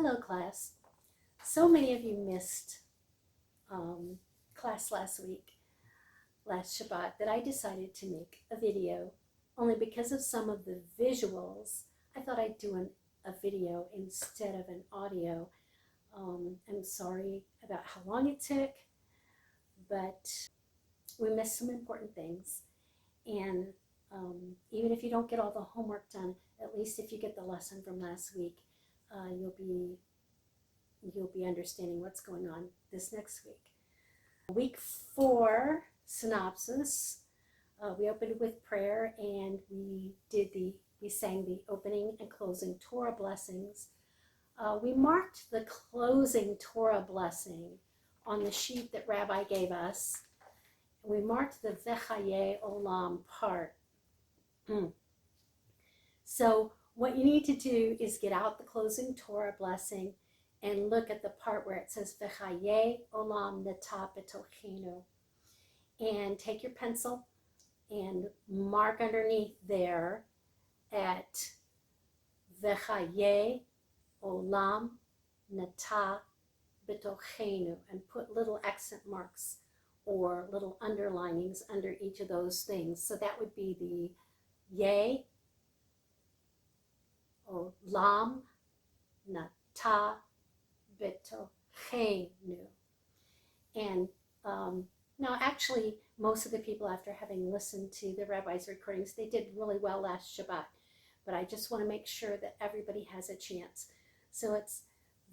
Hello, class. So many of you missed class last Shabbat, that I decided to make a video. Only because of some of the visuals, I thought I'd do a video instead of an audio. I'm sorry about how long it took, but we missed some important things. And even if you don't get all the homework done, at least if you get the lesson from last week, you'll be understanding what's going on this next week. Week 4 synopsis. We opened with prayer, and we sang the opening and closing Torah blessings. We marked the closing Torah blessing on the sheet that Rabbi gave us. We marked the Vechaye Olam part. So what you need to do is get out the closing Torah blessing and look at the part where it says Vechaye Olam Nata B'tochenu, and take your pencil and mark underneath there at Vechaye Olam Nata B'tochenu, and put little accent marks or little underlinings under each of those things. So that would be the Ye Olam Nata B'tochenu. And now actually most of the people, after having listened to the rabbi's recordings, they did really well last Shabbat, but I just want to make sure that everybody has a chance. So it's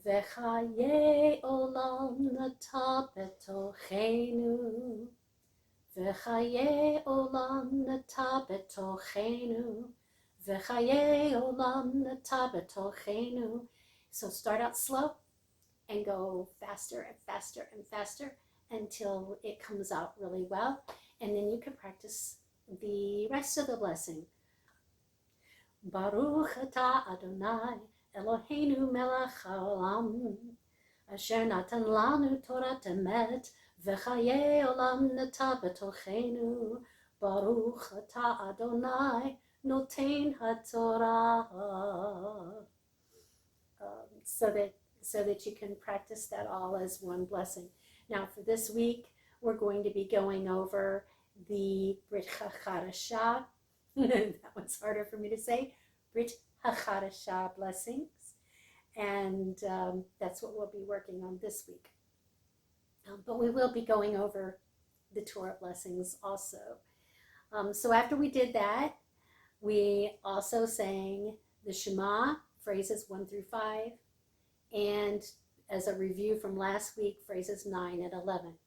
Vechaye Olam Nata B'tochenu, Vechaye Olam Nata B'tochenu, Vechaye Olam Nata B'tochenu. So start out slow and go faster and faster and faster until it comes out really well. And then you can practice the rest of the blessing. Baruch atah Adonai Eloheinu melech haolam, asher natan lanu Torah emet, v'chaye olam nata b'tochenu. Baruch atah Adonai noten haTorah. So that you can practice that all as one blessing. Now for this week, we're going to be going over the Brit HaChadashah. That one's harder for me to say. Brit HaChadashah blessings. And that's what we'll be working on this week. But we will be going over the Torah blessings also. So after we did that, we also sang the Shema, phrases 1 through 5, and as a review from last week, phrases 9 and 11.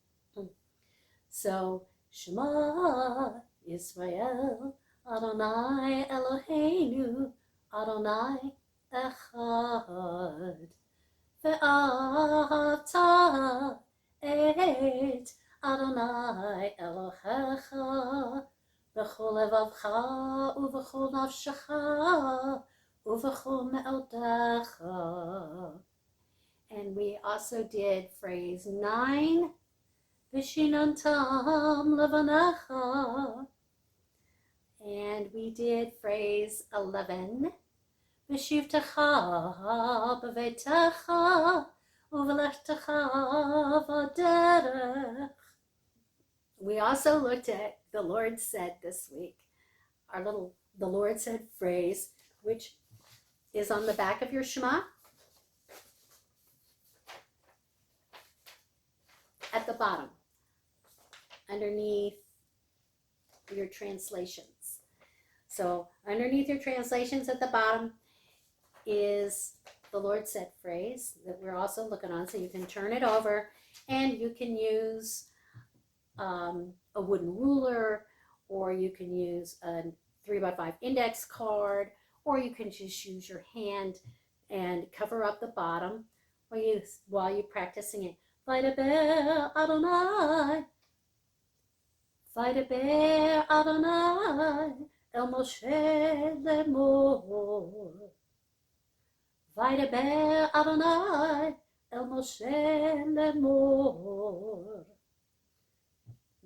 So, Shema Yisrael, Adonai Eloheinu, Adonai Echad, Ve'ahavta et Adonai Elohecha, B'chol levavcha u'v'chol nafshecha u'v'chol me'odecha. And we also did phrase 9, V'shinantam levanecha. And we did phrase 11, V'shivtecha b'veitecha u'v'lechtecha v'derech. We also looked at the Lord said this week, the Lord said phrase, which is on the back of your Shema. At the bottom, underneath your translations. So underneath your translations at the bottom is the Lord said phrase that we're also looking on. So you can turn it over, and you can use a wooden ruler, or you can use a 3x5 index card, or you can just use your hand and cover up the bottom while you're practicing it. Vaydaber Adonai, Vaydaber Adonai, El Moshe lemor. Vaydaber Adonai, El Moshe lemor.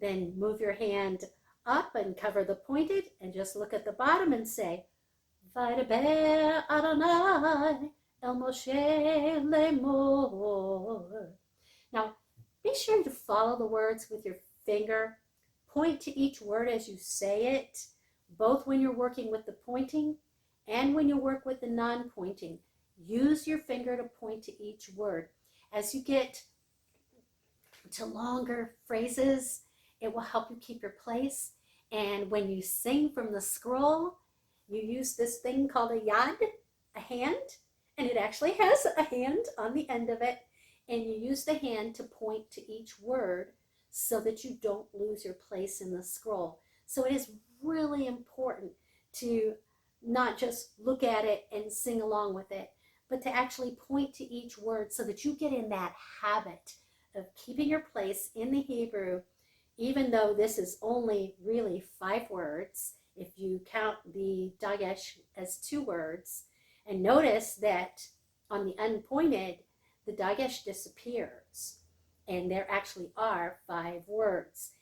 Then move your hand up and cover the pointed, and just look at the bottom and say, Vaydaber Adonai, El Moshe Lemor. Now, be sure to follow the words with your finger. Point to each word as you say it, both when you're working with the pointing and when you work with the non-pointing. Use your finger to point to each word. As you get to longer phrases, it will help you keep your place. And when you sing from the scroll, you use this thing called a yad, a hand, and it actually has a hand on the end of it. And you use the hand to point to each word so that you don't lose your place in the scroll. So it is really important to not just look at it and sing along with it, but to actually point to each word so that you get in that habit of keeping your place in the Hebrew, even though this is only really 5 words, if you count the dagesh as 2 words. And notice that on the unpointed, the dagesh disappears, and there actually are 5 words.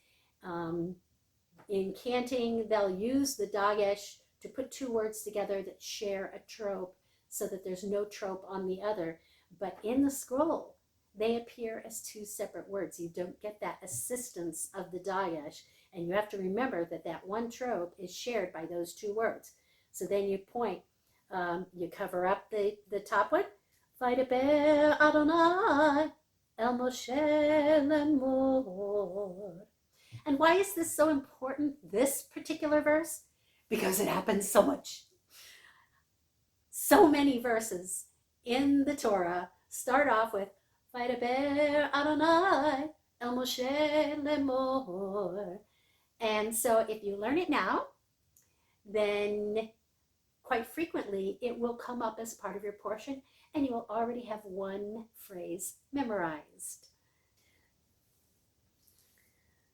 In canting, they'll use the dagesh to put 2 words together that share a trope so that there's no trope on the other. But in the scroll, they appear as 2 separate words. You don't get that assistance of the dagesh, and you have to remember that that one trope is shared by those 2 words. So then you point, you cover up the top one. Vaydaber Adonai el Moshe Lemor. And why is this so important, this particular verse? Because it happens so much. So many verses in the Torah start off with Vaydaber Adonai el Moshe Lemor. And so if you learn it now, then quite frequently it will come up as part of your portion, and you will already have 1 phrase memorized.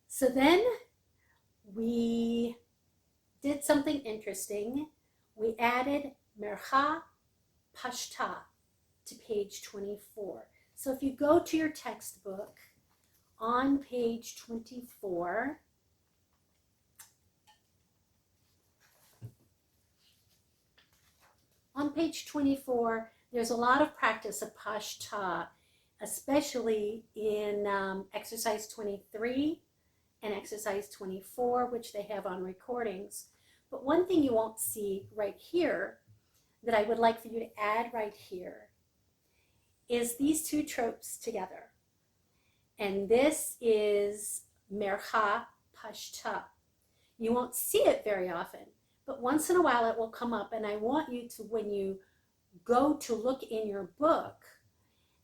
So then we did something interesting. We added Mercha Pashta to page 24. So if you go to your textbook on page 24, on page 24, there's a lot of practice of Pashta, especially in exercise 23 and exercise 24, which they have on recordings. But one thing you won't see right here that I would like for you to add right here is these 2 tropes together. And this is Mercha Pashta. You won't see it very often, but once in a while it will come up, and I want you to, when you go to look in your book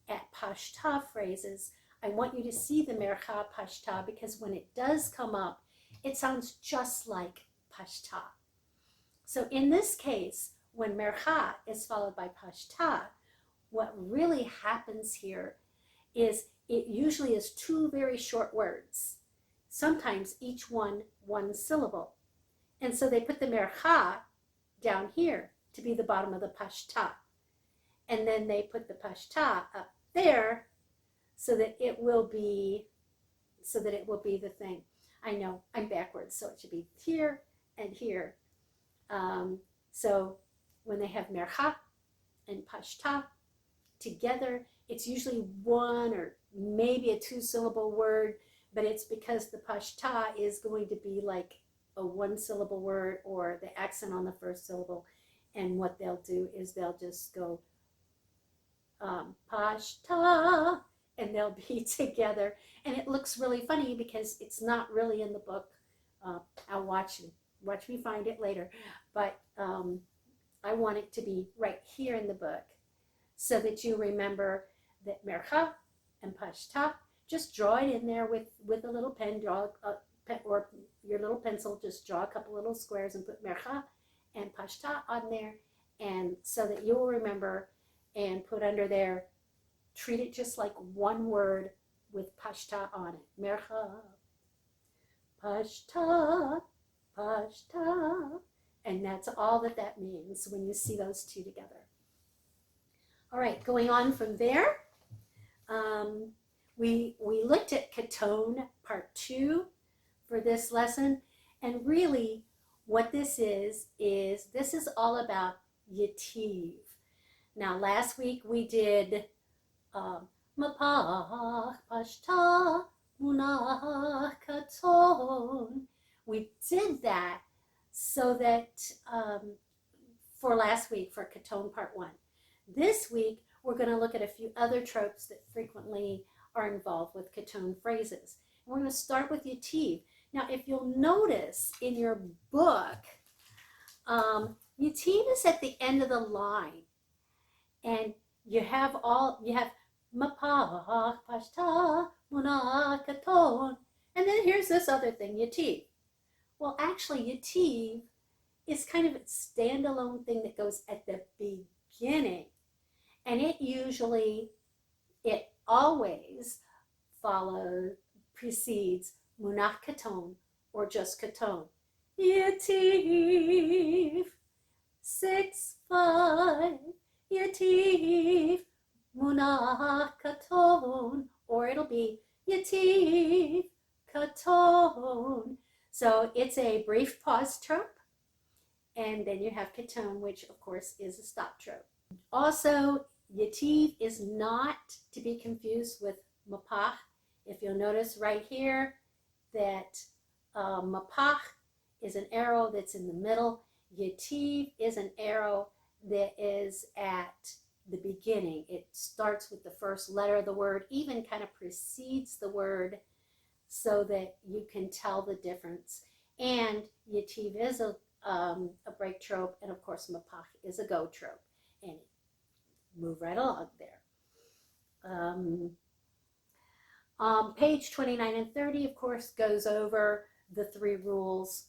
at Pashta phrases, I want you to see the Mercha Pashta, because when it does come up, it sounds just like Pashta. So in this case, when Mercha is followed by Pashta, what really happens here is it usually is 2 very short words, sometimes each one syllable. And so they put the Mercha down here to be the bottom of the Pashta. And then they put the Pashta up there so that it will be the thing. I know I'm backwards, so it should be here and here. So when they have Mercha and Pashta together, it's usually 1 or maybe a 2-syllable word, but it's because the Pashta is going to be like a 1-syllable word or the accent on the first syllable. And what they'll do is they'll just go Pashta, and they'll be together. And it looks really funny because it's not really in the book. I'll watch me find it later. But I want it to be right here in the book so that you remember that Mercha and Pashta. Just draw it in there with a little pen, or your little pencil, just draw a couple little squares and put Mercha and Pashta on there, and so that you'll remember, and put under there, treat it just like 1 word with Pashta on it. Mercha, Pashta, Pashta. And that's all that means when you see those 2 together. All right, going on from there, we looked at Katon part 2 for this lesson, and really what this is this is all about Yativ. Now, last week we did Mapach, Pashta, Munach, Katon. We did that so that for last week, for Katon Part 1. This week, we're going to look at a few other tropes that frequently are involved with Katon phrases. And we're going to start with Yativ. Now, if you'll notice in your book, Yativ is at the end of the line. And you have Mapach, Pashta, Munach, Katon. And then here's this other thing, Yativ. Well, actually, Yativ is kind of a standalone thing that goes at the beginning. And it always precedes Munach Katon or just Katon. Yativ, 6-5, Yativ, Munach Katon, or it'll be Yativ, Katon. So it's a brief pause trope, and then you have Katon, which of course is a stop trope. Also, Yativ is not to be confused with Mapach. If you'll notice right here that Mapach is an arrow that's in the middle. Yativ is an arrow that is at the beginning. It starts with the first letter of the word, even kind of precedes the word so that you can tell the difference. And Yativ is a break trope, and of course Mapach is a go trope. And move right along there. Page 29 and 30, of course, goes over the 3 rules,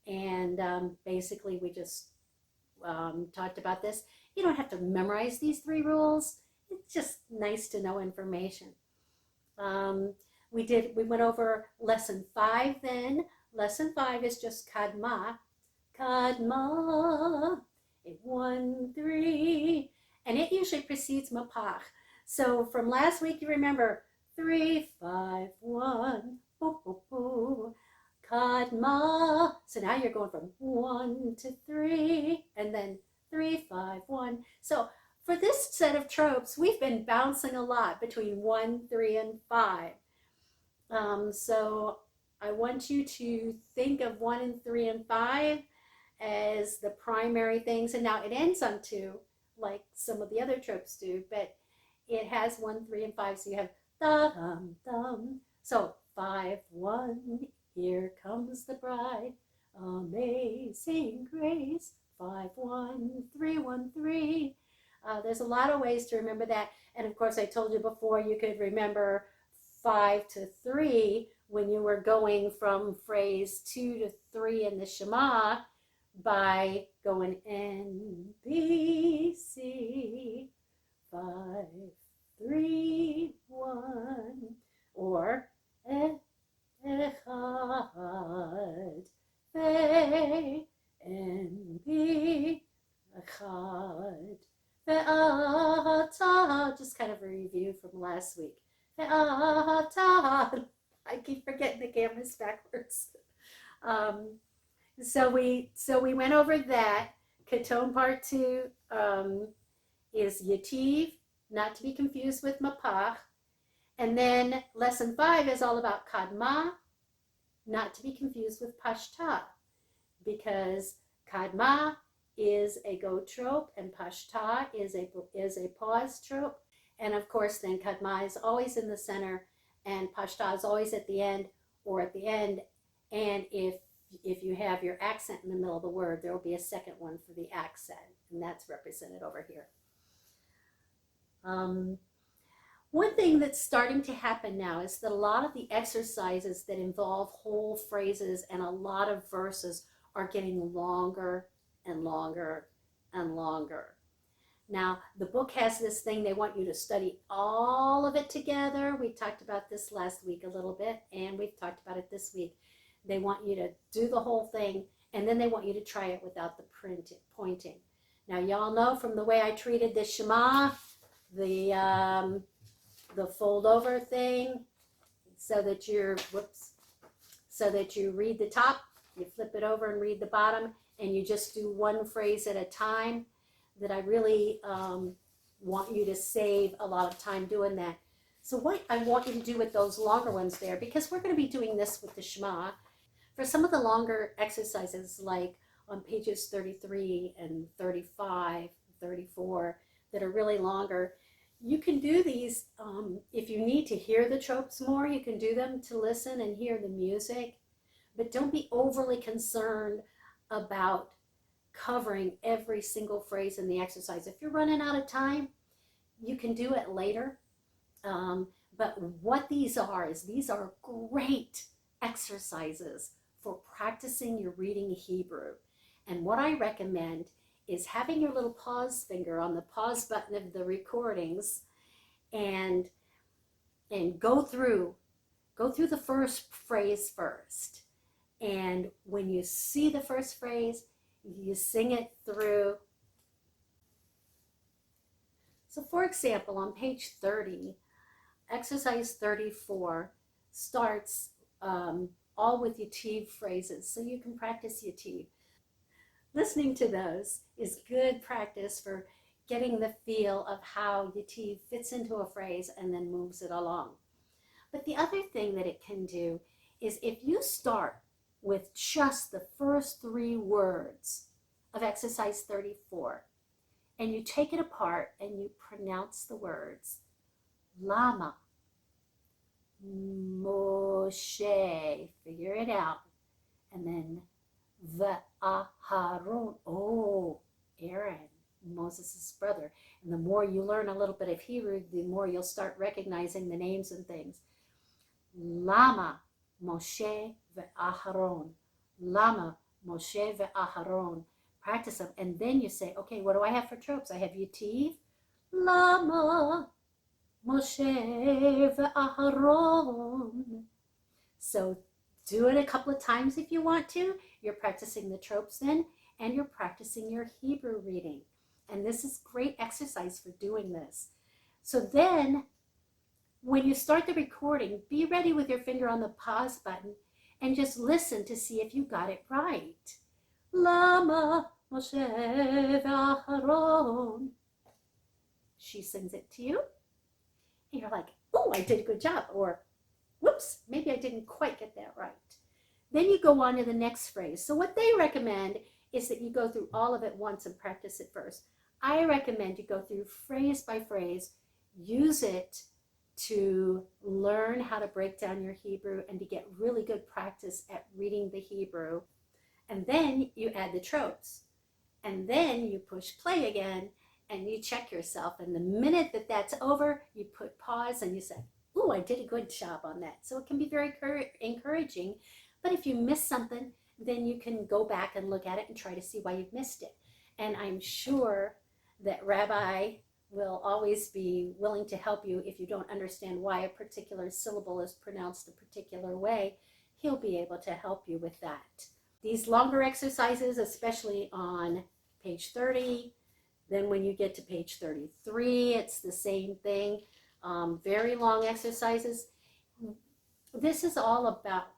and basically we just talked about this. You don't have to memorize these 3 rules. It's just nice to know information. We went over lesson 5 then. Lesson 5 is just Kadma. Kadma, 1, 3, and it usually precedes Mapach. So from last week, you remember 3, 5, 1, boo, boo, boo. Kadma. So now you're going from 1 to 3, and then 3, 5, 1. So for this set of tropes, we've been bouncing a lot between 1, 3, and 5. So I want you to think of 1 and 3 and 5 as the primary things. And now it ends on 2, like some of the other tropes do, but it has 1, 3, and 5. So you have da-dum-dum. So 5, 1, here comes the bride. Amazing grace. 5, 1, 3, 1, 3. There's a lot of ways to remember that. And of course, I told you before, you could remember 5 to 3 when you were going from phrase 2 to 3 in the Shema by going N, B, C, 5, 3, 1, or Echad, Ve, N, B, Echad, Ve'ata, just kind of a review from last week. Ve'ata, I keep forgetting the camera's backwards. So we went over that. Katon Part 2 is Yativ, not to be confused with Mapach. And then lesson 5 is all about Kadma, not to be confused with Pashta, because Kadma is a go trope and Pashta is a pause trope. And of course, then Kadma is always in the center and Pashta is always at the end or at the end. And if you have your accent in the middle of the word, there will be a second one for the accent, and that's represented over here. One thing that's starting to happen now is that a lot of the exercises that involve whole phrases and a lot of verses are getting longer and longer and longer. Now, the book has this thing, they want you to study all of it together. We talked about this last week a little bit, and we've talked about it this week. They want you to do the whole thing, and then they want you to try it without the pointing. Now, y'all know from the way I treated the Shema, the fold over thing, so that you read the top, you flip it over and read the bottom, and you just do one phrase at a time, that I really want you to save a lot of time doing that. So what I want you to do with those longer ones there, because we're going to be doing this with the Shema, for some of the longer exercises, like on pages 33 and 35, 34, that are really longer, you can do these, if you need to hear the tropes more, you can do them to listen and hear the music, but don't be overly concerned about covering every single phrase in the exercise. If you're running out of time, you can do it later. But what these are is these are great exercises for practicing your reading Hebrew. And what I recommend is having your little pause finger on the pause button of the recordings and go through the first phrase first. And when you see the first phrase, you sing it through. So for example, on page 30, exercise 34 starts all with yativ phrases, so you can practice yativ. Listening to those is good practice for getting the feel of how yativ fits into a phrase and then moves it along. But the other thing that it can do is if you start with just the first 3 words of exercise 34 and you take it apart and you pronounce the words Lama, Moshe, figure it out, and then V'aharon, oh, Aaron, Moses' brother. And the more you learn a little bit of Hebrew, the more you'll start recognizing the names and things. Lama, Moshe V'aharon. Lama, Moshe V'aharon. Practice them. And then you say, okay, what do I have for tropes? I have yativ, Lama, Moshe V'aharon. So do it a couple of times if you want to. You're practicing the tropes then, and you're practicing your Hebrew reading. And this is great exercise for doing this. So then, when you start the recording, be ready with your finger on the pause button and just listen to see if you got it right. Lama Moshe V'aharon. She sings it to you, and you're like, oh, I did a good job, or whoops, maybe I didn't quite get that right. Then you go on to the next phrase. So what they recommend is that you go through all of it once and practice it first. I recommend you go through phrase by phrase, use it to learn how to break down your Hebrew and to get really good practice at reading the Hebrew. And then you add the tropes. And then you push play again and you check yourself. And the minute that that's over, you put pause and you say, oh, I did a good job on that. So it can be very encouraging. But if you miss something, then you can go back and look at it and try to see why you've missed it. And I'm sure that Rabbi will always be willing to help you if you don't understand why a particular syllable is pronounced a particular way. He'll be able to help you with that. These longer exercises, especially on page 30, then when you get to page 33, it's the same thing. Very long exercises. This is all about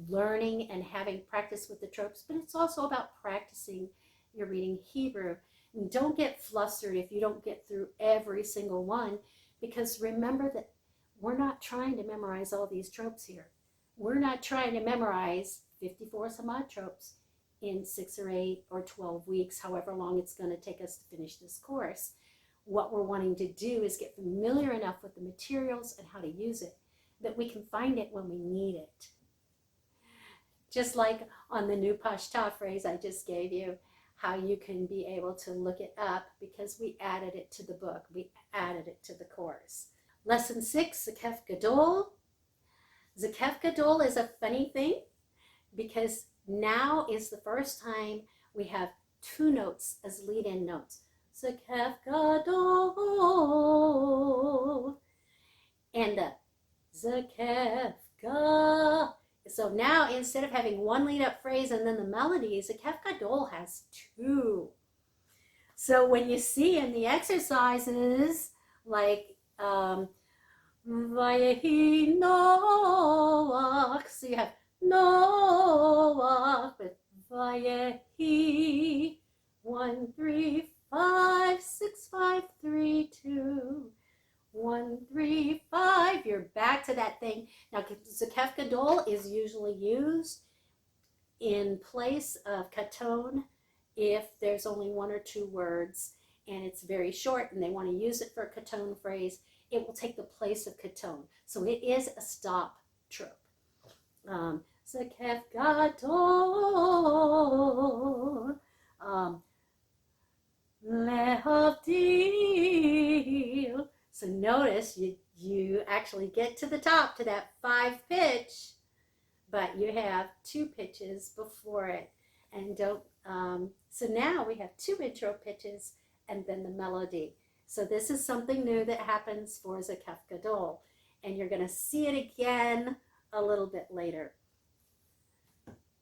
learning and having practice with the tropes, but it's also about practicing your reading Hebrew. And don't get flustered if you don't get through every single one, because remember that we're not trying to memorize all these tropes here. We're not trying to memorize 54 some odd tropes in 6 or 8 or 12 weeks, however long it's going to take us to finish this course. What we're wanting to do is get familiar enough with the materials and how to use it that we can find it when we need it. Just like on the new Pashta phrase I just gave you, how you can be able to look it up because we added it to the book. We added it to the course. Lesson 6, Zakef Gadol. Zakef Gadol is a funny thing because now is the first time we have 2 notes as lead-in notes. Zakef Gadol. And the Zakef Gadol. So now instead of having 1 lead-up phrase and then the melody, Zakef Gadol has 2. So when you see in the exercises, like Vayehi Noach, so you have Noach with Vayehi, 1, 3, 5, 6, 5, 3, 2, 1, 3, 5. You're back to that thing. Now, Zakef Gadol is usually used in place of Katon if there's only one or two words and it's very short and they want to use it for a Katon phrase. It will take the place of Katon. So it is a stop trope. Zakef Gadol. Lehavdil. So notice you actually get to the top to that 5 pitch, but you have 2 pitches before it. And don't, so now we have 2 intro pitches and then the melody. So this is something new that happens for Zakef Gadol. And you're going to see it again a little bit later.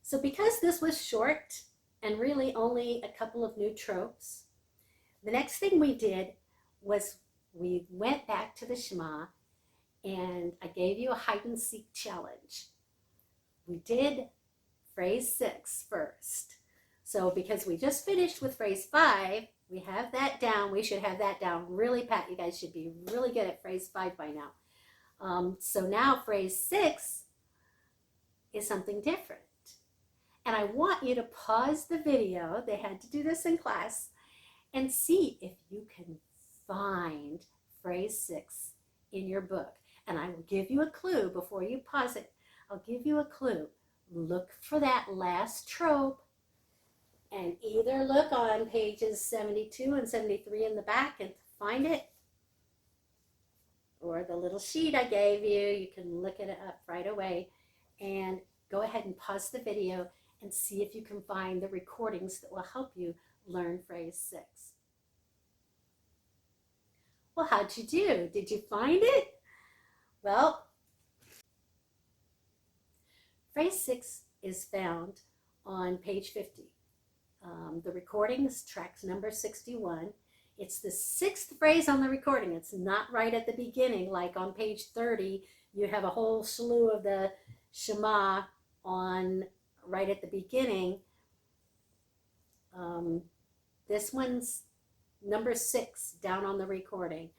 So because this was short and really only a couple of new tropes, the next thing we did was we went back to the Shema and I gave you a hide and seek challenge. We did phrase 6 first. So because we just finished with phrase 5, we have that down. We should have that down really pat. You guys should be really good at phrase 5 by now. So now phrase 6 is something different. And I want you to pause the video. They had to do this in class. And see if you can find phrase 6 in your book. And I will give you a clue before you pause it. I'll give you a clue. Look for that last trope and either look on pages 72 and 73 in the back and find it, or the little sheet I gave you, you can look it up right away. And go ahead and pause the video and see if you can find the recordings that will help you learn phrase 6. Well, how'd you do? Did you find it? Well, phrase 6 is found on page 50. The recording is track number 61. It's the 6th phrase on the recording. It's not right at the beginning, like on page 30, you have a whole slew of the Shema on right at the beginning. This one's number 6 down on the recording.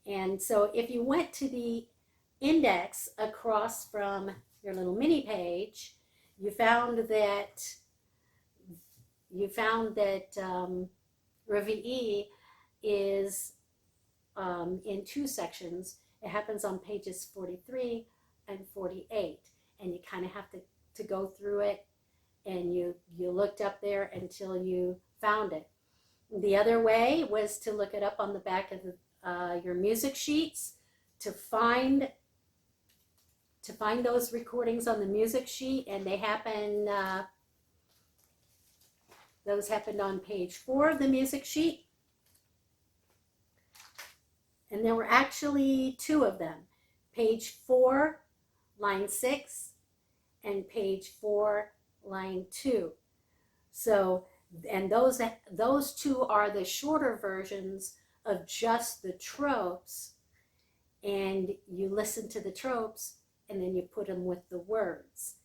And so if you went to the index across from your little mini page, you found that Revi'i is in 2 sections. It happens on pages 43 and 48. And you kind of have to go through it, and you looked up there until you found it. The other way was to look it up on the back of your music sheets to find those recordings on the music sheet, and they happen. Those happened on page 4 of the music sheet, and there were actually 2 of them: page 4, line 6, and page 4, line 2. So. And those 2 are the shorter versions of just the tropes, and you listen to the tropes and then you put them with the words,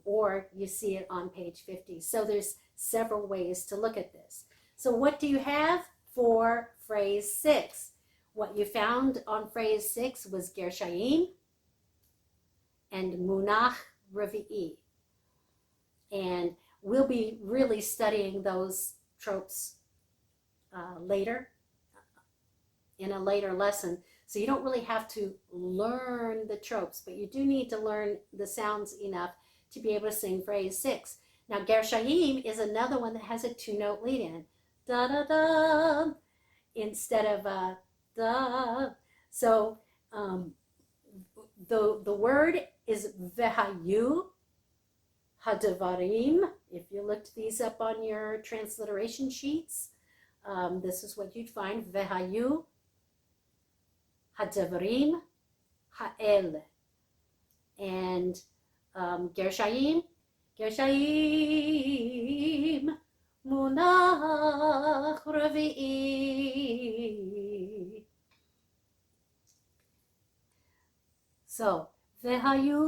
or you see it on page 50. So there's several ways to look at this. So what do you have for phrase 6? What you found on phrase 6 was Gershayim and Munach Revi'i, and we'll be really studying those tropes later, in a later lesson. So you don't really have to learn the tropes, but you do need to learn the sounds enough to be able to sing phrase 6. Now, Gershayim is another one that has a 2-note lead in. Da da da, instead of da. So the word is vehayu hadavarim. If you looked these up on your transliteration sheets, this is what you'd find: vehayu hadavarim ha'el. And Gershayim munach revi'i. So vehayu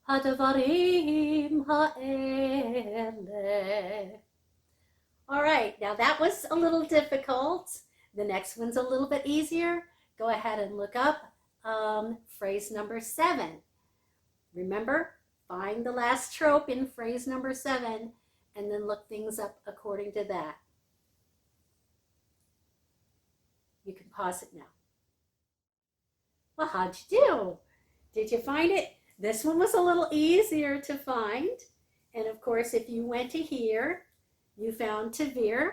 hadavarim ha'ele. All right, now that was a little difficult. The next one's a little bit easier. Go ahead and look up phrase number 7. Remember, find the last trope in phrase number 7 and then look things up according to that. You can pause it now. Well, how'd you do? Did you find it? This one was a little easier to find. And of course, if you went to here, you found Tavir.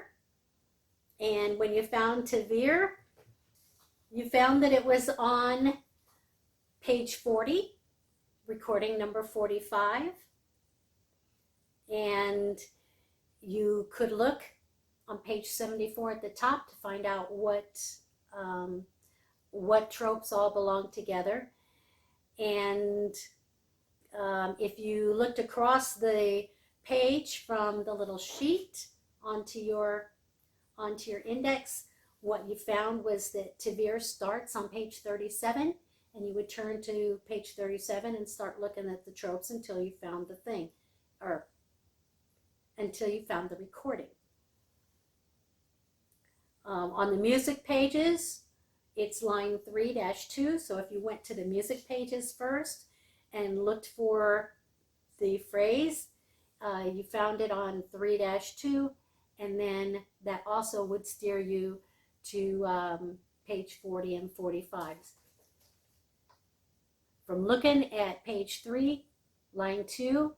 And when you found Tavir, you found that it was on page 40, recording number 45. And you could look on page 74 at the top to find out what tropes all belong together. And if you looked across the page from the little sheet onto your index, what you found was that Tavir starts on page 37, and you would turn to page 37 and start looking at the tropes until you found the thing, or until you found the recording. On the music pages, it's line 3-2, so if you went to the music pages first and looked for the phrase, you found it on 3-2, and then that also would steer you to page 40 and 45. From looking at page 3, line 2,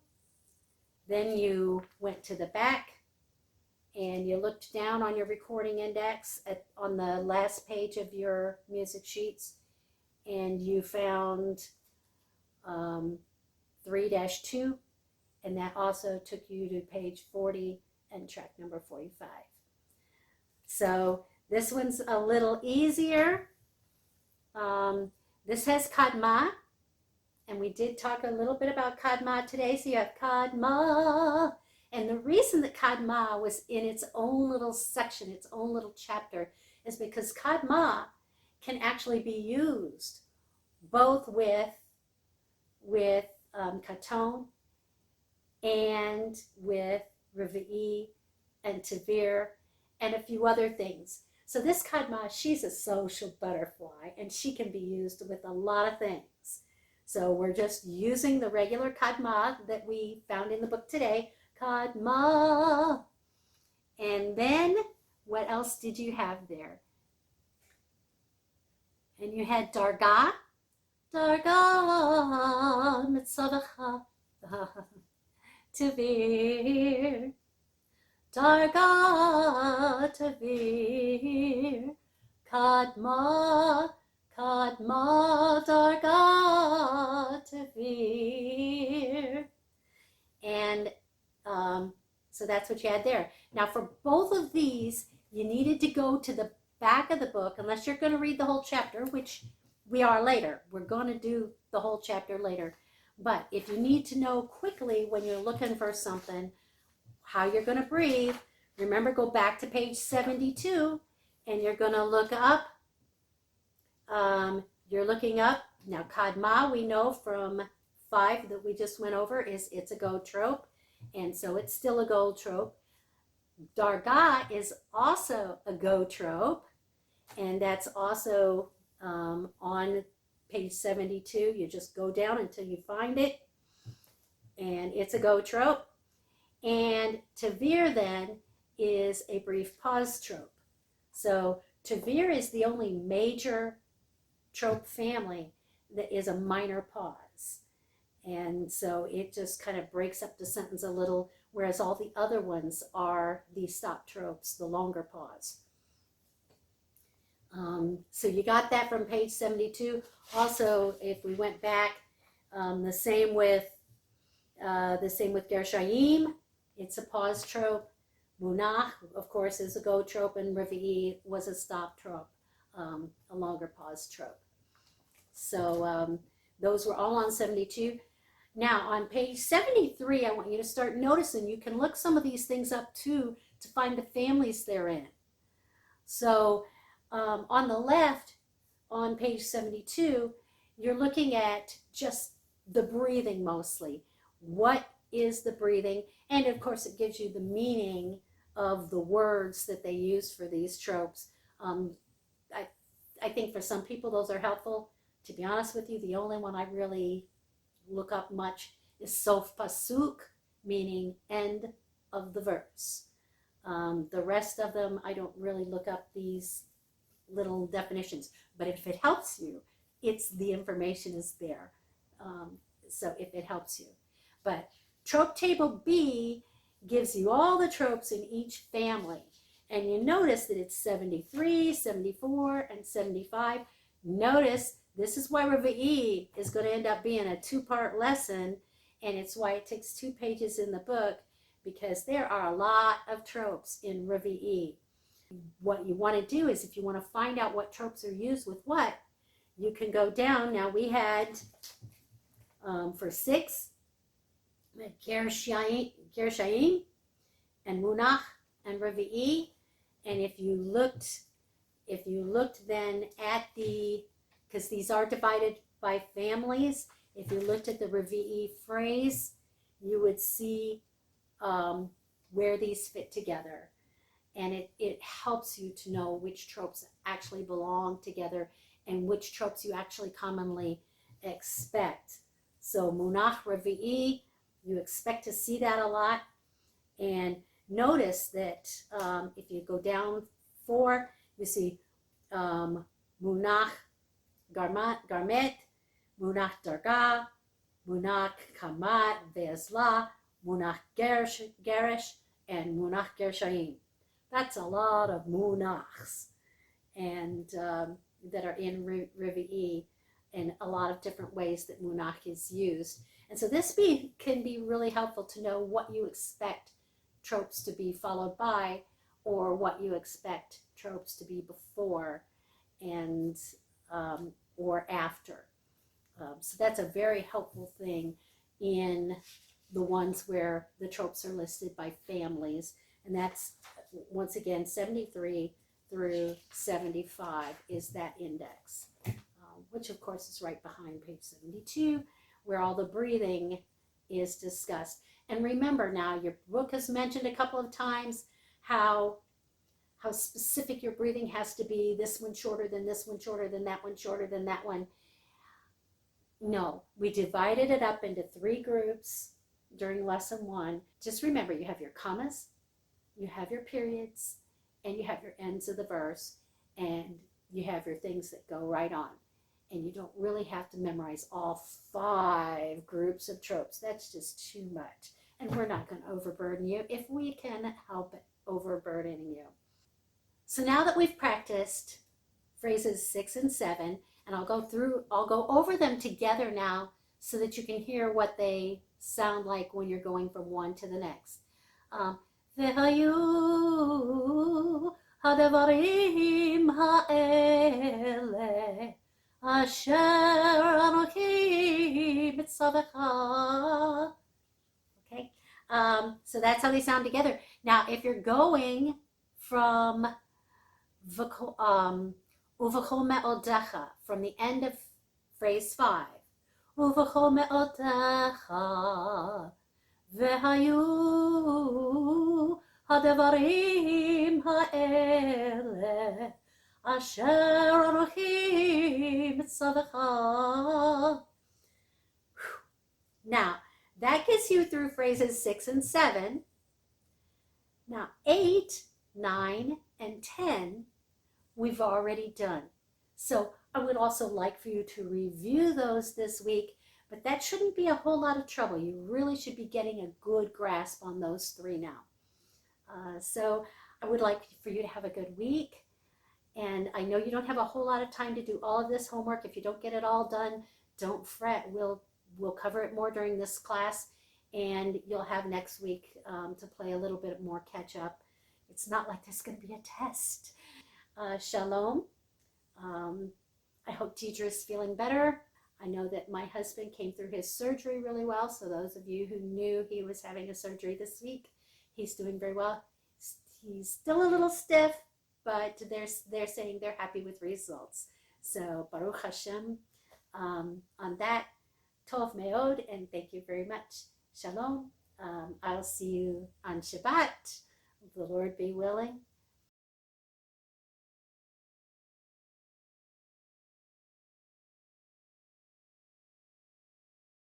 then you went to the back and you looked down on your recording index on the last page of your music sheets, and you found 3-2, and that also took you to page 40 and track number 45. So this one's a little easier. This has Kadma, and we did talk a little bit about Kadma today. So you have Kadma, and the reason that Kadma was in its own little section, its own little chapter, is because Kadma can actually be used both with Katon and with Revi'i and Tavir and a few other things. So this Kadma, she's a social butterfly, and she can be used with a lot of things. So we're just using the regular Kadma that we found in the book today, Kadma. And then what else did you have there? And you had Darga, Mitzavacha, Tavir, Darga, Tavir, Kadma, Darga, Tavir. And so that's what you had there. Now for both of these, you needed to go to the back of the book, unless you're going to read the whole chapter, which we are later. We're going to do the whole chapter later. But if you need to know quickly when you're looking for something, how you're going to breathe, remember, go back to page 72, and you're going to look up. You're looking up, now Kadma, we know from 5 that we just went over, it's a go trope, and so it's still a go trope. Darga is also a go trope, and that's also on page 72. You just go down until you find it, and it's a go trope. And Tavir then is a brief pause trope. So Tavir is the only major trope family that is a minor pause. And so it just kind of breaks up the sentence a little, whereas all the other ones are the stop tropes, the longer pause. So you got that from page 72. Also, if we went back, the same with Gershayim, it's a pause trope. Munach, of course, is a go trope, and Revi'i was a stop trope, a longer pause trope. So those were all on 72. Now on page 73, I want you to start noticing, you can look some of these things up too to find the families they're in. So on the left, on page 72, you're looking at just the breathing mostly. What is the breathing? And of course it gives you the meaning of the words that they use for these tropes. I, I think for some people those are helpful. To be honest with you, the only one I really look up much is sof pasuk, meaning end of the verse. The rest of them, I don't really look up these little definitions. But if it helps you, it's the information is there. So if it helps you. But trope table B gives you all the tropes in each family. And you notice that it's 73, 74, and 75. Notice this is why Revi'i is going to end up being a two-part lesson, and it's why it takes 2 pages in the book, because there are a lot of tropes in Revi'i. What you want to do is, if you want to find out what tropes are used with what, you can go down. Now we had, for 6, Gershayim and Munach and Revi'i. And if you looked then at because these are divided by families, if you looked at the Revi'i phrase, you would see where these fit together. And it helps you to know which tropes actually belong together and which tropes you actually commonly expect. So Munach Revi'i, you expect to see that a lot. And notice that if you go down 4, you see Munach Garmet, Munach Darga, Munach Kamat Ve'ezla, Munach Gerish, and Munach Gershayim. That's a lot of munachs, and that are in Revi'i, and a lot of different ways that munach is used. And so this can be really helpful to know what you expect tropes to be followed by, or what you expect tropes to be before and or after. So that's a very helpful thing in the ones where the tropes are listed by families. And that's, once again, 73 through 75 is that index, which of course is right behind page 72, where all the breathing is discussed. And remember, now your book has mentioned a couple of times how specific your breathing has to be. This one shorter than this one, shorter than that one, shorter than that one. No, we divided it up into 3 groups during lesson 1. Just remember, you have your commas, you have your periods, and you have your ends of the verse, and you have your things that go right on. And you don't really have to memorize all 5 groups of tropes. That's just too much. And we're not going to overburden you if we can help it overburdening you. So now that we've practiced phrases 6 and 7, and I'll go over them together now so that you can hear what they sound like when you're going from one to the next. והיו הדברים האלה אשר אנוכי מצווך. Okay, so that's how they sound together. Now, if you're going from Uvachol me'odecha, from the end of phrase 5, Uvachol me'odecha, והיו הדברים האלה אשר אנוכי מצווך. Now, that gets you through phrases 6 and 7. Now, 8, 9, and 10, we've already done. So I would also like for you to review those this week, but that shouldn't be a whole lot of trouble. You really should be getting a good grasp on those 3 now. So I would like for you to have a good week. And I know you don't have a whole lot of time to do all of this homework. If you don't get it all done, don't fret. We'll cover it more during this class, and you'll have next week to play a little bit more catch up. It's not like there's going to be a test. Shalom. I hope Deidre is feeling better. I know that my husband came through his surgery really well, so those of you who knew he was having a surgery this week, he's doing very well. He's still a little stiff, but they're saying they're happy with results. So Baruch Hashem on that. Tov meod, and thank you very much. Shalom. I'll see you on Shabbat Will the Lord be willing?